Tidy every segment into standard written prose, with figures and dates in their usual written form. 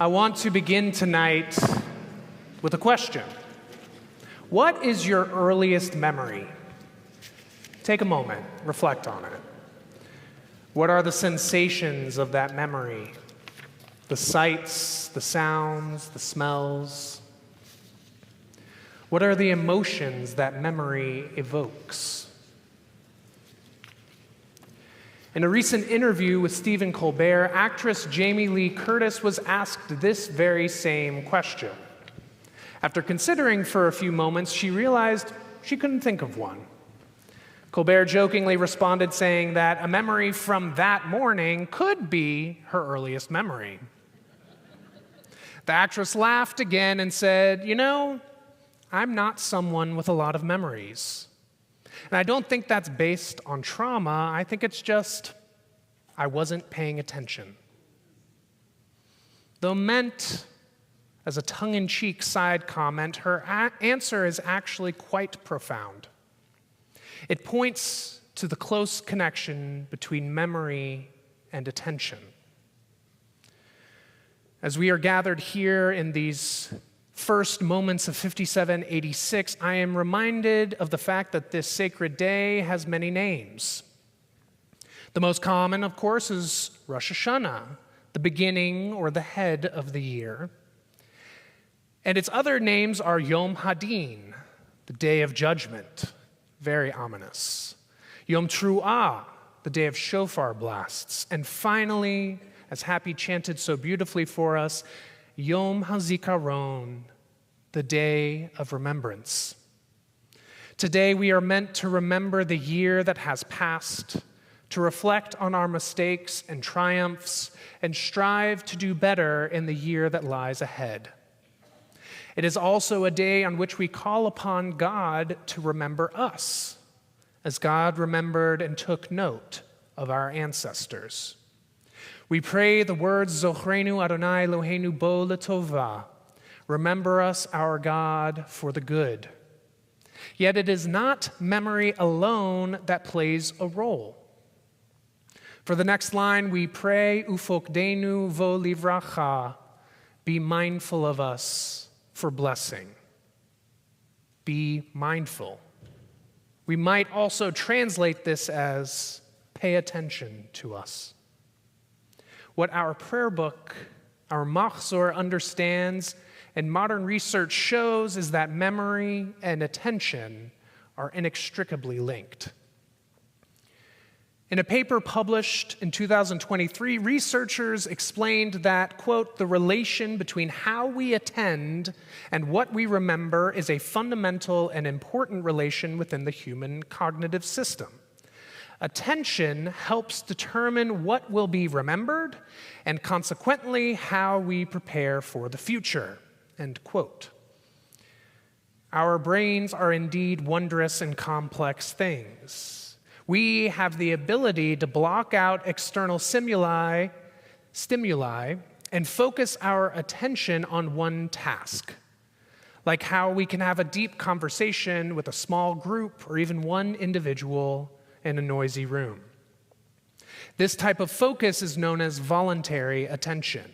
I want to begin tonight with a question. What is your earliest memory? Take a moment, reflect on it. What are the sensations of that memory? The sights, the sounds, the smells? What are the emotions that memory evokes? In a recent interview with Stephen Colbert, actress Jamie Lee Curtis was asked this very same question. After considering for a few moments, she realized she couldn't think of one. Colbert jokingly responded saying that a memory from that morning could be her earliest memory. The actress laughed again and said, I'm not someone with a lot of memories. And I don't think that's based on trauma. I think it's just I wasn't paying attention. Though meant as a tongue-in-cheek side comment, her answer is actually quite profound. It points to the close connection between memory and attention. As we are gathered here in these first moments of 5786, I am reminded of the fact that this sacred day has many names. The most common, of course, is Rosh Hashanah, the beginning or the head of the year. And its other names are Yom Hadin, the day of judgment, very ominous. Yom Tru'ah, the day of shofar blasts. And finally, as Happy chanted so beautifully for us, Yom HaZikaron, the day of remembrance. Today we are meant to remember the year that has passed, to reflect on our mistakes and triumphs, and strive to do better in the year that lies ahead. It is also a day on which we call upon God to remember us, as God remembered and took note of our ancestors. We pray the words, Zochrenu Adonai Eloheinu bo l'tovah, remember us, our God, for the good. Yet it is not memory alone that plays a role. For the next line, we pray, Ufokdenu vo livracha, be mindful of us for blessing. Be mindful. We might also translate this as pay attention to us. What our prayer book, our Machzor, understands and modern research shows is that memory and attention are inextricably linked. In a paper published in 2023, researchers explained that, quote, the relation between how we attend and what we remember is a fundamental and important relation within the human cognitive system. Attention helps determine what will be remembered and consequently how we prepare for the future, end quote. Our brains are indeed wondrous and complex things. We have the ability to block out external stimuli, and focus our attention on one task, like how we can have a deep conversation with a small group or even one individual in a noisy room. This type of focus is known as voluntary attention.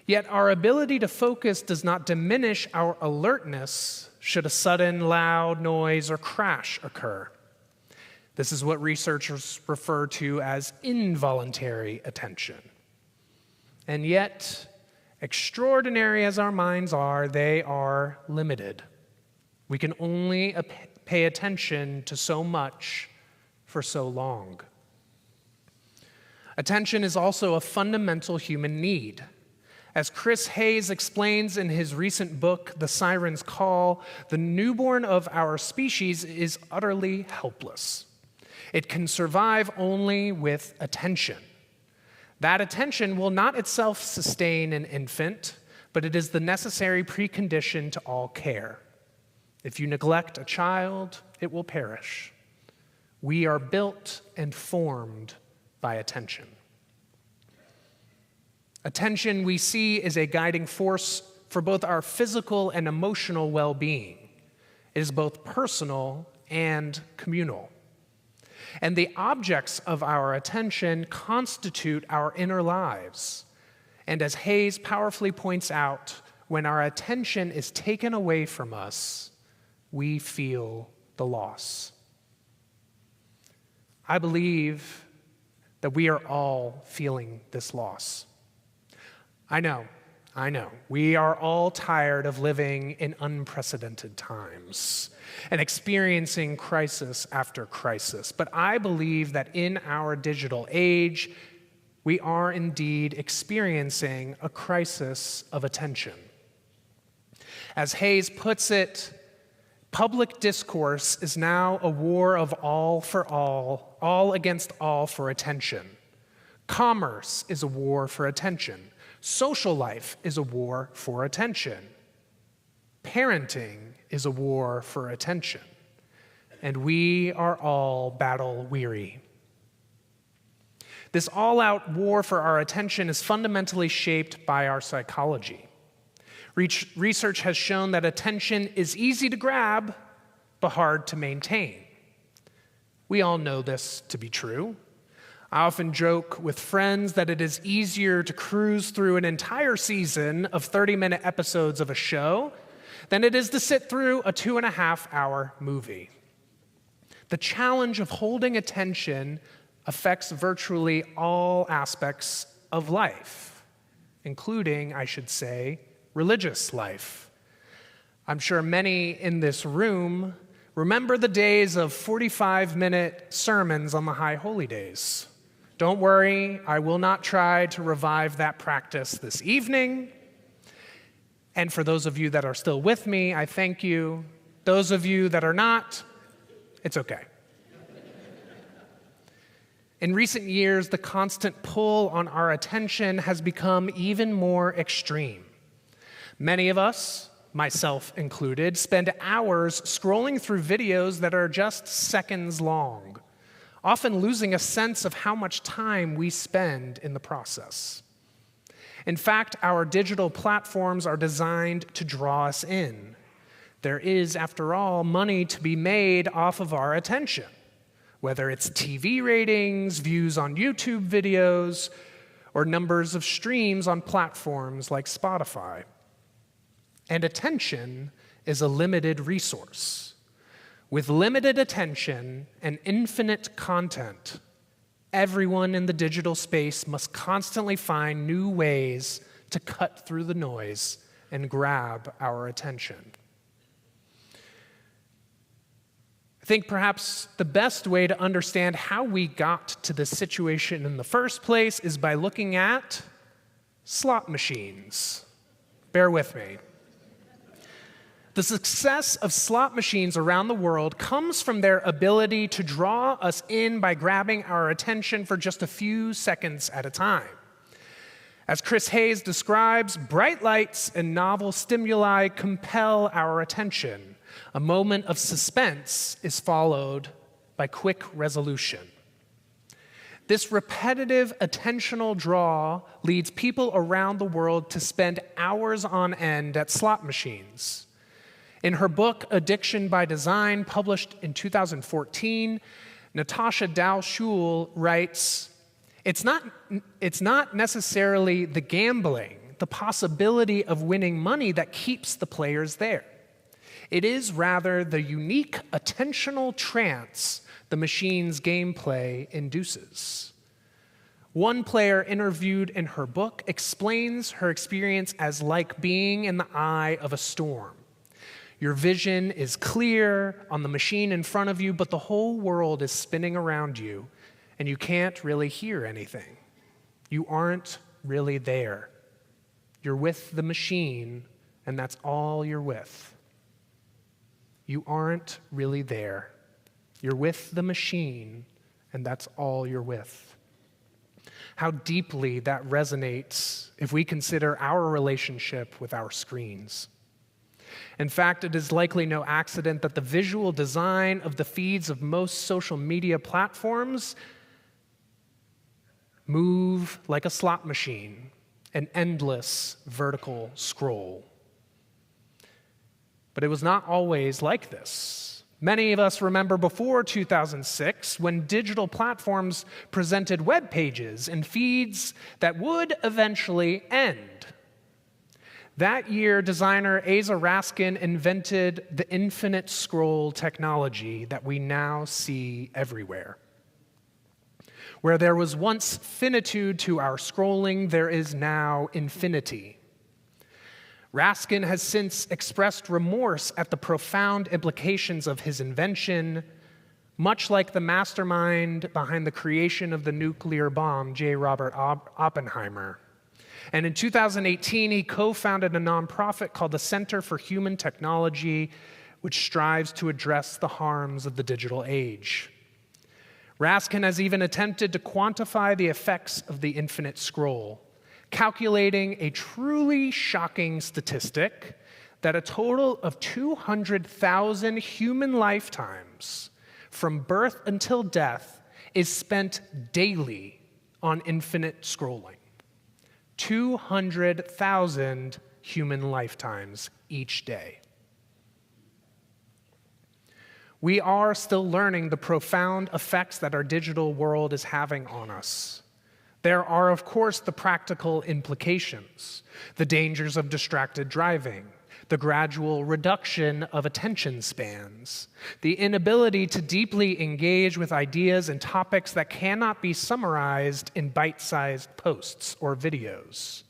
Yet our ability to focus does not diminish our alertness should a sudden loud noise or crash occur. This is what researchers refer to as involuntary attention. And yet, extraordinary as our minds are, they are limited. We can only pay attention to so much for so long. Attention is also a fundamental human need. As Chris Hayes explains in his recent book, The Siren's Call, the newborn of our species is utterly helpless. It can survive only with attention. That attention will not itself sustain an infant, but it is the necessary precondition to all care. If you neglect a child, it will perish. We are built and formed by attention. Attention, we see, is a guiding force for both our physical and emotional well-being. It is both personal and communal. And the objects of our attention constitute our inner lives And as Hayes powerfully points out, when our attention is taken away from us, we feel the loss. I believe that we are all feeling this loss. I know. We are all tired of living in unprecedented times and experiencing crisis after crisis. But I believe that in our digital age, we are indeed experiencing a crisis of attention. As Hayes puts it, public discourse is now a war of all for all against all for attention. Commerce is a war for attention. Social life is a war for attention. Parenting is a war for attention. And we are all battle weary. This all-out war for our attention is fundamentally shaped by our psychology. Research has shown that attention is easy to grab, but hard to maintain. We all know this to be true. I often joke with friends that it is easier to cruise through an entire season of 30-minute episodes of a show than it is to sit through a 2.5-hour movie. The challenge of holding attention affects virtually all aspects of life, including, I should say, religious life. I'm sure many in this room remember the days of 45-minute sermons on the High Holy Days. Don't worry, I will not try to revive that practice this evening. And for those of you that are still with me, I thank you. Those of you that are not, it's okay. In recent years, the constant pull on our attention has become even more extreme. Many of us, myself included, spend hours scrolling through videos that are just seconds long, often losing a sense of how much time we spend in the process. In fact, our digital platforms are designed to draw us in. There is, after all, money to be made off of our attention, whether it's TV ratings, views on YouTube videos, or numbers of streams on platforms like Spotify. And attention is a limited resource. With limited attention and infinite content, everyone in the digital space must constantly find new ways to cut through the noise and grab our attention. I think perhaps the best way to understand how we got to this situation in the first place is by looking at slot machines. Bear with me. The success of slot machines around the world comes from their ability to draw us in by grabbing our attention for just a few seconds at a time. As Chris Hayes describes, bright lights and novel stimuli compel our attention. A moment of suspense is followed by quick resolution. This repetitive attentional draw leads people around the world to spend hours on end at slot machines. In her book, Addiction by Design, published in 2014, Natasha Dow-Schul writes, it's not necessarily the gambling, the possibility of winning money that keeps the players there. It is rather the unique attentional trance the machine's gameplay induces. One player interviewed in her book explains her experience as like being in the eye of a storm. Your vision is clear on the machine in front of you, but the whole world is spinning around you, and you can't really hear anything. You aren't really there. You're with the machine, and that's all you're with. You aren't really there. You're with the machine, and that's all you're with. How deeply that resonates if we consider our relationship with our screens. In fact, it is likely no accident that the visual design of the feeds of most social media platforms move like a slot machine, an endless vertical scroll. But it was not always like this. Many of us remember before 2006 when digital platforms presented web pages and feeds that would eventually end. That year, designer Asa Raskin invented the infinite scroll technology that we now see everywhere. Where there was once finitude to our scrolling, there is now infinity. Raskin has since expressed remorse at the profound implications of his invention, much like the mastermind behind the creation of the nuclear bomb, J. Robert Oppenheimer. And in 2018, he co-founded a nonprofit called the Center for Human Technology, which strives to address the harms of the digital age. Raskin has even attempted to quantify the effects of the infinite scroll, calculating a truly shocking statistic that a total of 200,000 human lifetimes from birth until death is spent daily on infinite scrolling. 200,000 human lifetimes each day. We are still learning the profound effects that our digital world is having on us. There are, of course, the practical implications, the dangers of distracted driving, the gradual reduction of attention spans, the inability to deeply engage with ideas and topics that cannot be summarized in bite-sized posts or videos,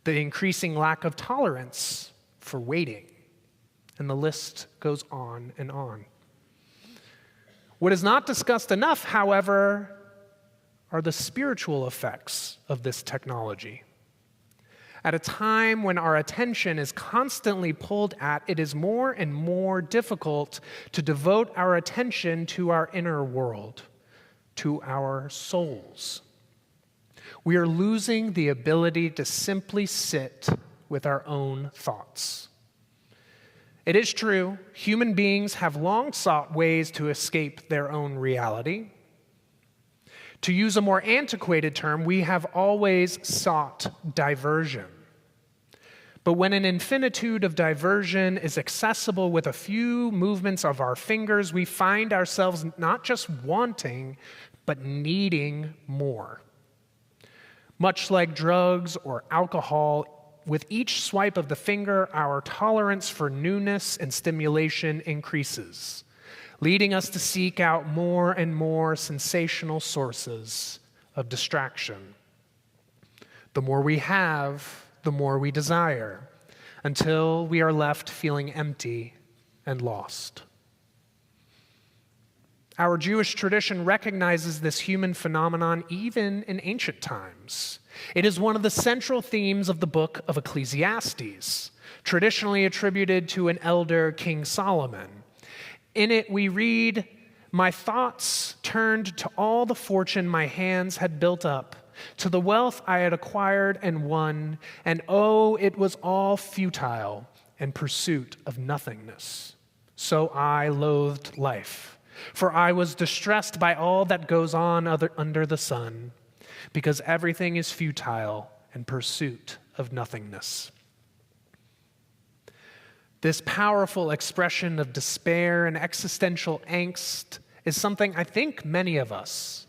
the increasing lack of tolerance for waiting, and the list goes on and on. What is not discussed enough, however, are the spiritual effects of this technology. At a time when our attention is constantly pulled at, it is more and more difficult to devote our attention to our inner world, to our souls. We are losing the ability to simply sit with our own thoughts. It is true, human beings have long sought ways to escape their own reality. To use a more antiquated term, we have always sought diversion. But when an infinitude of diversion is accessible with a few movements of our fingers, we find ourselves not just wanting, but needing more. Much like drugs or alcohol, with each swipe of the finger, our tolerance for newness and stimulation increases, leading us to seek out more and more sensational sources of distraction. The more we have, the more we desire, until we are left feeling empty and lost. Our Jewish tradition recognizes this human phenomenon even in ancient times. It is one of the central themes of the book of Ecclesiastes, traditionally attributed to an elder, King Solomon. In it we read, "My thoughts turned to all the fortune my hands had built up, to the wealth I had acquired and won, and oh, it was all futile and pursuit of nothingness. So I loathed life, for I was distressed by all that goes on under the sun, because everything is futile and pursuit of nothingness." This powerful expression of despair and existential angst is something I think many of us,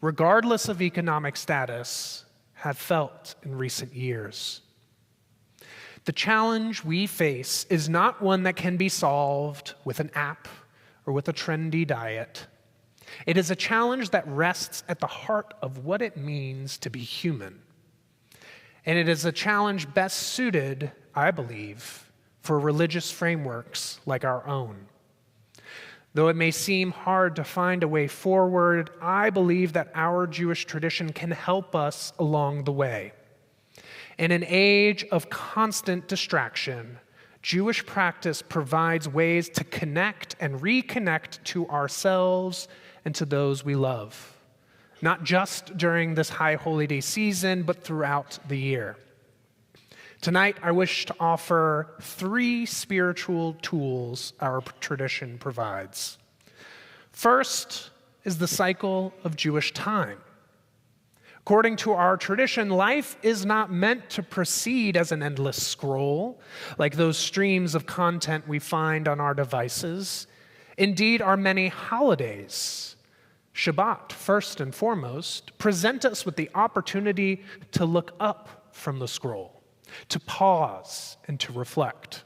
regardless of economic status, have felt in recent years. The challenge we face is not one that can be solved with an app or with a trendy diet. It is a challenge that rests at the heart of what it means to be human. And it is a challenge best suited, I believe, for religious frameworks like our own. Though it may seem hard to find a way forward, I believe that our Jewish tradition can help us along the way. In an age of constant distraction, Jewish practice provides ways to connect and reconnect to ourselves and to those we love, not just during this high holy day season, but throughout the year. Tonight, I wish to offer 3 spiritual tools our tradition provides. First is the cycle of Jewish time. According to our tradition, life is not meant to proceed as an endless scroll, like those streams of content we find on our devices. Indeed, our many holidays, Shabbat first and foremost, present us with the opportunity to look up from the scroll, to pause and to reflect.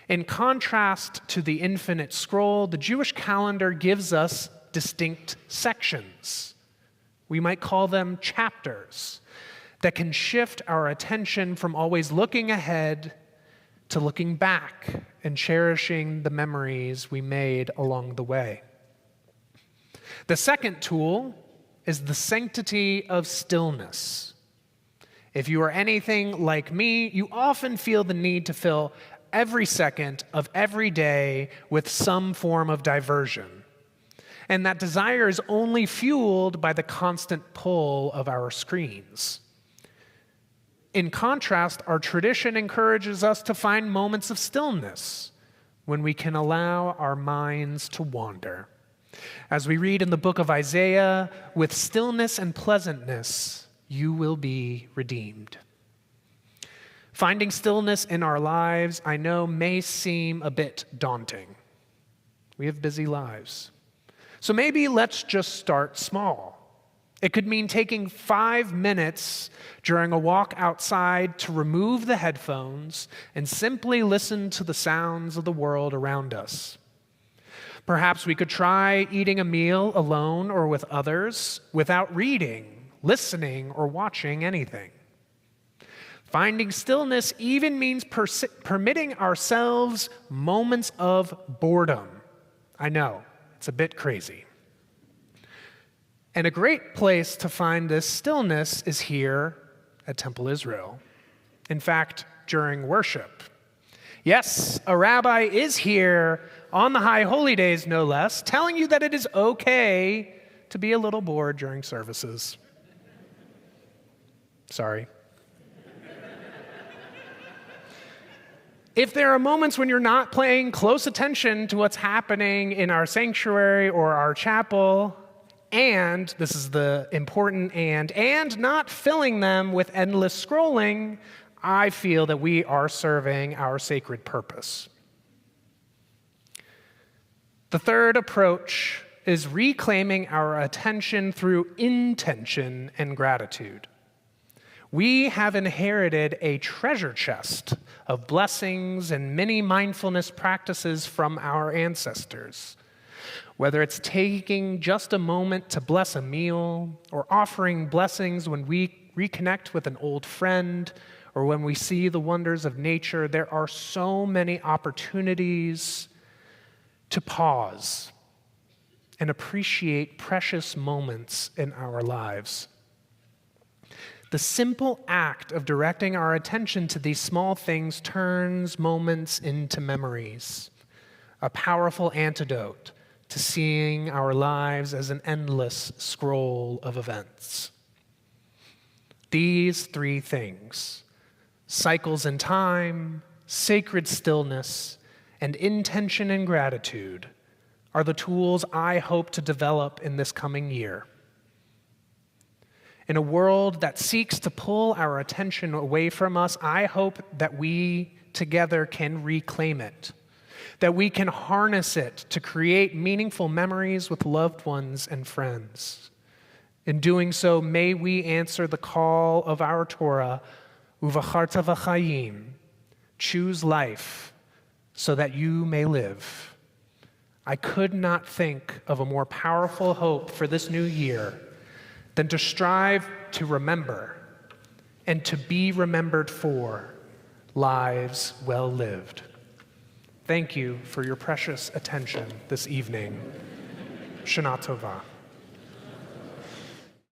In contrast to the infinite scroll, the Jewish calendar gives us distinct sections. We might call them chapters that can shift our attention from always looking ahead to looking back and cherishing the memories we made along the way. The second tool is the sanctity of stillness. If you are anything like me, you often feel the need to fill every second of every day with some form of diversion. And that desire is only fueled by the constant pull of our screens. In contrast, our tradition encourages us to find moments of stillness when we can allow our minds to wander. As we read in the book of Isaiah, with stillness and pleasantness, you will be redeemed. Finding stillness in our lives, I know, may seem a bit daunting. We have busy lives. So maybe let's just start small. It could mean taking 5 minutes during a walk outside to remove the headphones and simply listen to the sounds of the world around us. Perhaps we could try eating a meal alone or with others without reading, listening, or watching anything. Finding stillness even means permitting ourselves moments of boredom. I know, it's a bit crazy. And a great place to find this stillness is here at Temple Israel. In fact, during worship. Yes, a rabbi is here on the high holy days, no less, telling you that it is okay to be a little bored during services. Sorry. If there are moments when you're not paying close attention to what's happening in our sanctuary or our chapel, and, this is the important and not filling them with endless scrolling, I feel that we are serving our sacred purpose. The third approach is reclaiming our attention through intention and gratitude. We have inherited a treasure chest of blessings and many mindfulness practices from our ancestors. Whether it's taking just a moment to bless a meal, or offering blessings when we reconnect with an old friend, or when we see the wonders of nature, there are so many opportunities to pause and appreciate precious moments in our lives. The simple act of directing our attention to these small things turns moments into memories, a powerful antidote to seeing our lives as an endless scroll of events. These 3 things, cycles in time, sacred stillness, and intention and gratitude, are the tools I hope to develop in this coming year. In a world that seeks to pull our attention away from us, I hope that we together can reclaim it, that we can harness it to create meaningful memories with loved ones and friends. In doing so, may we answer the call of our Torah, Uvacharta v'chayim, choose life so that you may live. I could not think of a more powerful hope for this new year than to strive to remember and to be remembered for lives well lived. Thank you for your precious attention this evening. Shana Tova.